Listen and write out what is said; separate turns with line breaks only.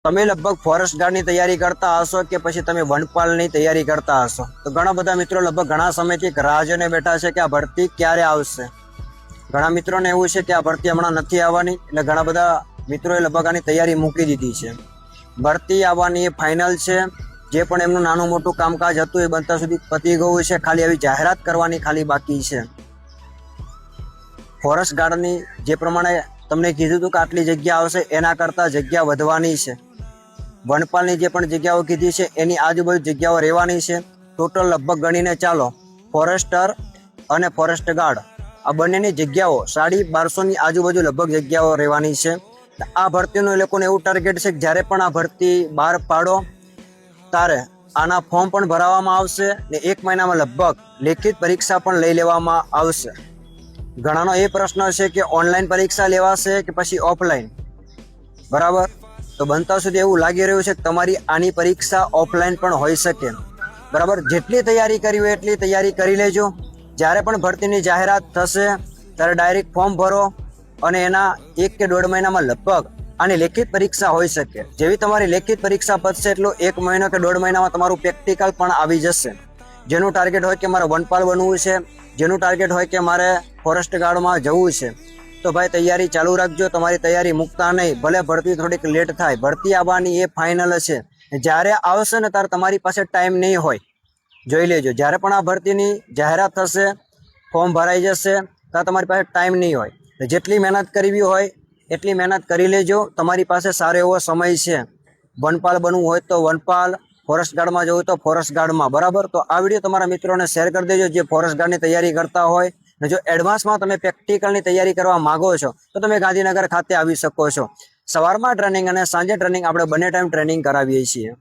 તમે લગભગ ફોરેસ્ટ ગાર્ડની તૈયારી કરતા હશો કે પછી તમે વનપાલની તૈયારી કરતા હશો, તો ઘણા બધા મિત્રો લગભગ ઘણા સમયથી રાહ જોઈને બેઠા છે કે આ ભરતી ક્યારે આવશે. ઘણા મિત્રોને એવું છે કે આ ભરતી હમણાં નથી આવવાની, એટલે ઘણા બધા મિત્રોએ લગભગ આની તૈયારી મૂકી દીધી છે. ભરતી આવવાની એ ફાઇનલ છે. જે પણ એમનું નાનું મોટું કામકાજ હતું એ બનતા સુધી પતી ગયું છે. ખાલી આવી જાહેરાત કરવાની ખાલી બાકી છે. ફોરેસ્ટ ગાર્ડની જે પ્રમાણે તમને કીધું હતું કે આટલી જગ્યા આવશે, એના કરતાં જગ્યા વધવાની છે. વનપાલની જે પણ જગ્યાઓ કીધી છે એની આજુબાજુ જગ્યાઓ રહેવાની છે. ટોટલ લગભગ ગણીને ચાલો, ફોરેસ્ટર અને ફોરેસ્ટ ગાર્ડ આ બંનેની જગ્યાઓ 1250ની આજુબાજુ લગભગ જગ્યાઓ રહેવાની છે. આ ભરતીનું એ લોકોને એવું ટાર્ગેટ છે કે જ્યારે પણ આ ભરતી બહાર પાડો ત્યારે આના ફોર્મ પણ ભરાવામાં આવશે ને 1 મહિનામાં લગભગ લેખિત પરીક્ષા પણ લઈ લેવામાં આવશે. ઘણાનો એ પ્રશ્ન છે કે ઓનલાઈન પરીક્ષા લેવાશે કે પછી ઓફલાઈન, બરાબર? તો બનતા સુધી એવું લાગી રહ્યું છે કે તમારી આની પરીક્ષા ઓફલાઈન પણ હોઈ શકે, બરાબર? જેટલી તૈયારી કરી હોય એટલી તૈયારી કરી લેજો. જ્યારે પણ ભરતીની જાહેરાત થશે ત્યારે ડાયરેક્ટ ફોર્મ ભરો અને એના 1 કે 1.5 મહિનામાં લગભગ આની લેખિત પરીક્ષા હોઈ શકે. જેવી તમારી લેખિત પરીક્ષા પતશે એટલું 1 મહિનો કે 1.5 મહિનામાં તમારું પ્રેક્ટિકલ પણ આવી જશે. જેનું ટાર્ગેટ હોય કે મારે વનપાલ બનવું છે, જેનું ટાર્ગેટ હોય કે મારે ફોરેસ્ટ ગાર્ડમાં જવું છે, તો ભાઈ તૈયારી ચાલુ રાખજો. તમારી તૈયારી મૂકતા નહીં. ભલે ભરતી થોડીક લેટ થાય, ભરતી આવવાની એ ફાઇનલ છે. જ્યારે આવશે ને ત્યારે તમારી પાસે ટાઈમ નહીં હોય. જોઈ લેજો, જ્યારે પણ આ ભરતીની જાહેરાત થશે, ફોર્મ ભરાઈ જશે ત્યારે તમારી પાસે ટાઈમ નહીં હોય. જેટલી મહેનત કરવી હોય એટલી મહેનત કરી લેજો. તમારી પાસે સારો એવો સમય છે. વનપાલ બનવું હોય તો વનપાલ, ફોરેસ્ટ ગાર્ડમાં જવું તો ફોરેસ્ટ ગાર્ડમાં, બરાબર? તો આ વિડીયો તમારા મિત્રોને શેર કરી દેજો જે ફોરેસ્ટ ગાર્ડની તૈયારી કરતા હોય. અને જો એડવાન્સમાં તમે પ્રેક્ટિકલની તૈયારી કરવા માંગો છો તો તમે ગાંધીનગર ખાતે આવી શકો છો. સવારમાં ટ્રેનિંગ અને સાંજે ટ્રેનિંગ આપણે બંને ટાઈમ ટ્રેનિંગ કરાવીએ છીએ.